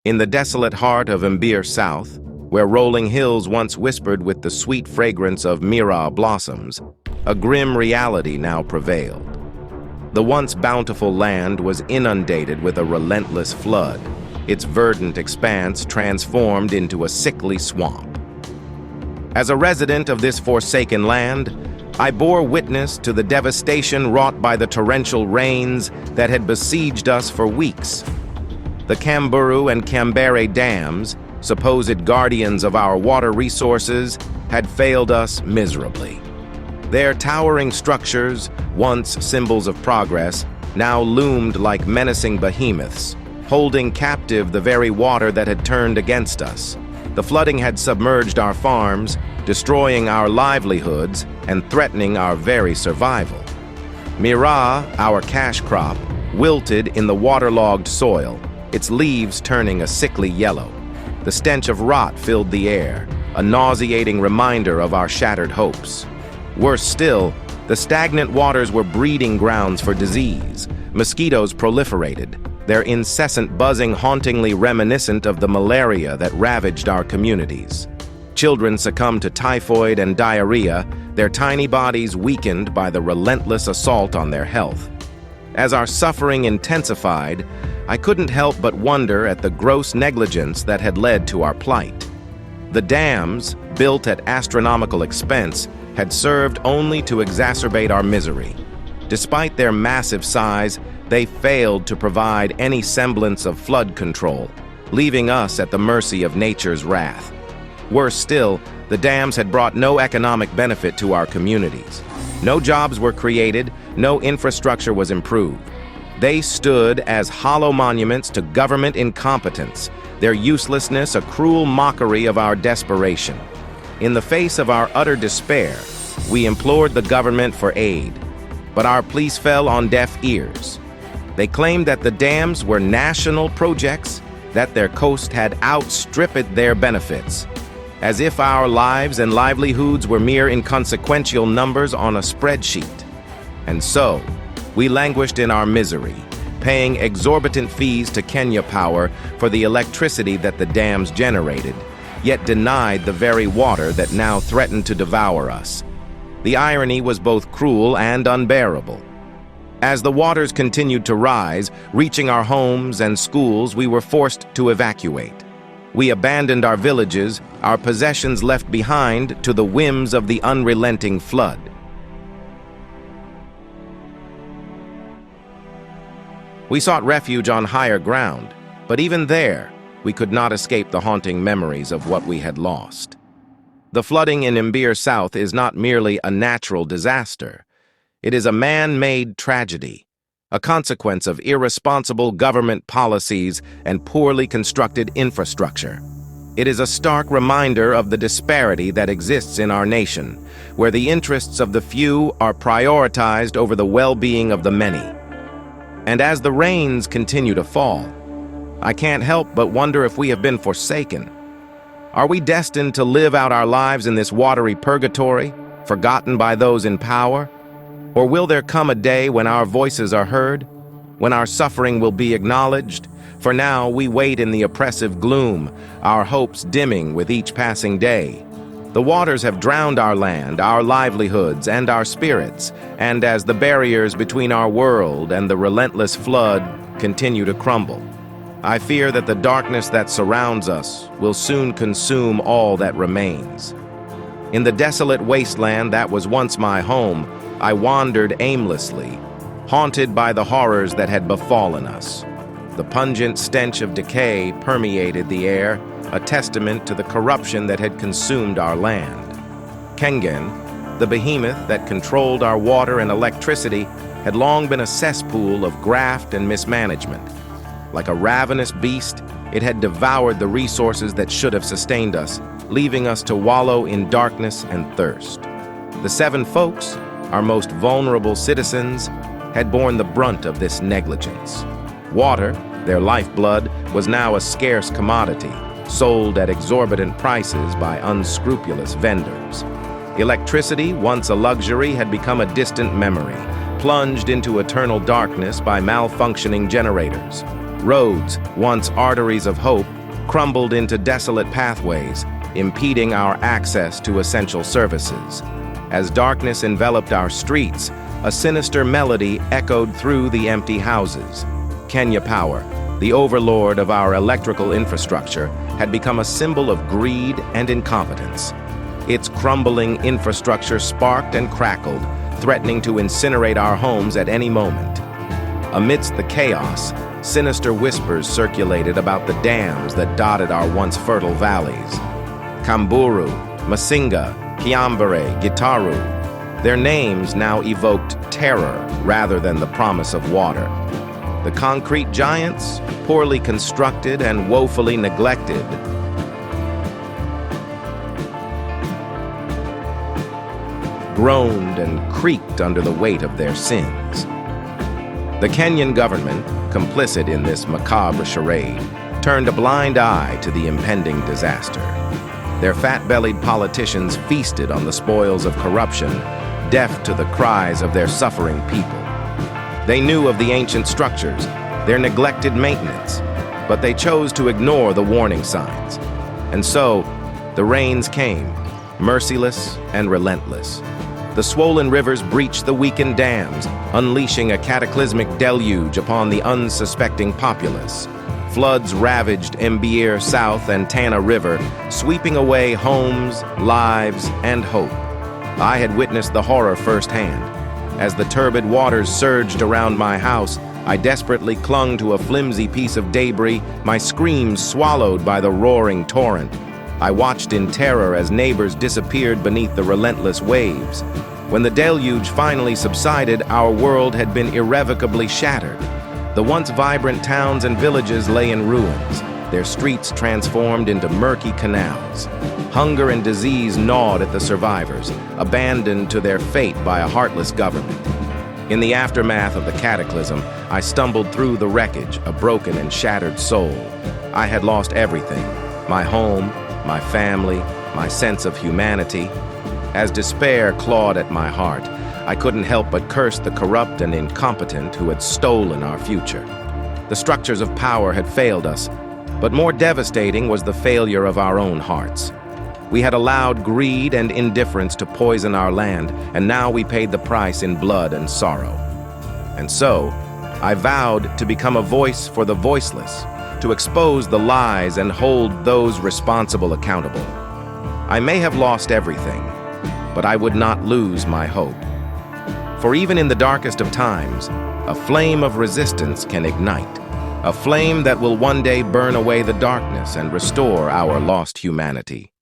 In the desolate heart of KIAMBERE South, where rolling hills once whispered with the sweet fragrance of mira blossoms, a grim reality now prevailed. The once bountiful land was inundated with a relentless flood, its verdant expanse transformed into a sickly swamp. As a resident of this forsaken land, I bore witness to the devastation wrought by the torrential rains that had besieged us for weeks. The KIAMBERE and KIAMBERE dams, supposed guardians of our water resources, had failed us miserably. Their towering structures, once symbols of progress, now loomed like menacing behemoths, holding captive the very water that had turned against us. The flooding had submerged our farms, destroying our livelihoods and threatening our very survival. Mira, our cash crop, wilted in the waterlogged soil, its leaves turning a sickly yellow. The stench of rot filled the air, a nauseating reminder of our shattered hopes. Worse still, the stagnant waters were breeding grounds for disease. Mosquitoes proliferated, their incessant buzzing hauntingly reminiscent of the malaria that ravaged our communities. Children succumbed to typhoid and diarrhea, their tiny bodies weakened by the relentless assault on their health. As our suffering intensified, I couldn't help but wonder at the gross negligence that had led to our plight. The dams, built at astronomical expense, had served only to exacerbate our misery. Despite their massive size, they failed to provide any semblance of flood control, leaving us at the mercy of nature's wrath. Worse still, the dams had brought no economic benefit to our communities. No jobs were created, no infrastructure was improved. They stood as hollow monuments to government incompetence, their uselessness a cruel mockery of our desperation. In the face of our utter despair, we implored the government for aid, but our pleas fell on deaf ears. They claimed that the dams were national projects, that their coast had outstripped their benefits, as if our lives and livelihoods were mere inconsequential numbers on a spreadsheet. And so, we languished in our misery, paying exorbitant fees to Kenya Power for the electricity that the dams generated, yet denied the very water that now threatened to devour us. The irony was both cruel and unbearable. As the waters continued to rise, reaching our homes and schools, we were forced to evacuate. We abandoned our villages, our possessions left behind to the whims of the unrelenting flood. We sought refuge on higher ground, but even there, we could not escape the haunting memories of what we had lost. The flooding in KIAMBERE South is not merely a natural disaster. It is a man-made tragedy, a consequence of irresponsible government policies and poorly constructed infrastructure. It is a stark reminder of the disparity that exists in our nation, where the interests of the few are prioritized over the well-being of the many. And as the rains continue to fall, I can't help but wonder if we have been forsaken. Are we destined to live out our lives in this watery purgatory, forgotten by those in power? Or will there come a day when our voices are heard, when our suffering will be acknowledged? For now, we wait in the oppressive gloom, our hopes dimming with each passing day. The waters have drowned our land, our livelihoods, and our spirits, and as the barriers between our world and the relentless flood continue to crumble, I fear that the darkness that surrounds us will soon consume all that remains. In the desolate wasteland that was once my home, I wandered aimlessly, haunted by the horrors that had befallen us. The pungent stench of decay permeated the air, a testament to the corruption that had consumed our land. Kengen, the behemoth that controlled our water and electricity, had long been a cesspool of graft and mismanagement. Like a ravenous beast, it had devoured the resources that should have sustained us, leaving us to wallow in darkness and thirst. The seven folks, our most vulnerable citizens, had borne the brunt of this negligence. Water, their lifeblood, was now a scarce commodity, sold at exorbitant prices by unscrupulous vendors. Electricity, once a luxury, had become a distant memory, plunged into eternal darkness by malfunctioning generators. Roads, once arteries of hope, crumbled into desolate pathways, impeding our access to essential services. As darkness enveloped our streets, a sinister melody echoed through the empty houses. Kenya Power, the overlord of our electrical infrastructure, had become a symbol of greed and incompetence. Its crumbling infrastructure sparked and crackled, threatening to incinerate our homes at any moment. Amidst the chaos, sinister whispers circulated about the dams that dotted our once fertile valleys. KAMBURU, AMASINGA, KIAMBERE, Gitaru. Their names now evoked terror rather than the promise of water. The concrete giants, poorly constructed and woefully neglected, groaned and creaked under the weight of their sins. The Kenyan government, complicit in this macabre charade, turned a blind eye to the impending disaster. Their fat-bellied politicians feasted on the spoils of corruption, deaf to the cries of their suffering people. They knew of the ancient structures, their neglected maintenance, but they chose to ignore the warning signs. And so, the rains came, merciless and relentless. The swollen rivers breached the weakened dams, unleashing a cataclysmic deluge upon the unsuspecting populace. Floods ravaged Aimlessly South and Tana River, sweeping away homes, lives, and hope. I had witnessed the horror firsthand. As the turbid waters surged around my house, I desperately clung to a flimsy piece of debris, my screams swallowed by the roaring torrent. I watched in terror as neighbors disappeared beneath the relentless waves. When the deluge finally subsided, our world had been irrevocably shattered. The once vibrant towns and villages lay in ruins, their streets transformed into murky canals. Hunger and disease gnawed at the survivors, abandoned to their fate by a heartless government. In the aftermath of the cataclysm, I stumbled through the wreckage, a broken and shattered soul. I had lost everything: my home, my family, my sense of humanity. As despair clawed at my heart, I couldn't help but curse the corrupt and incompetent who had stolen our future. The structures of power had failed us, but more devastating was the failure of our own hearts. We had allowed greed and indifference to poison our land, and now we paid the price in blood and sorrow. And so, I vowed to become a voice for the voiceless, to expose the lies and hold those responsible accountable. I may have lost everything, but I would not lose my hope. For even in the darkest of times, a flame of resistance can ignite, a flame that will one day burn away the darkness and restore our lost humanity.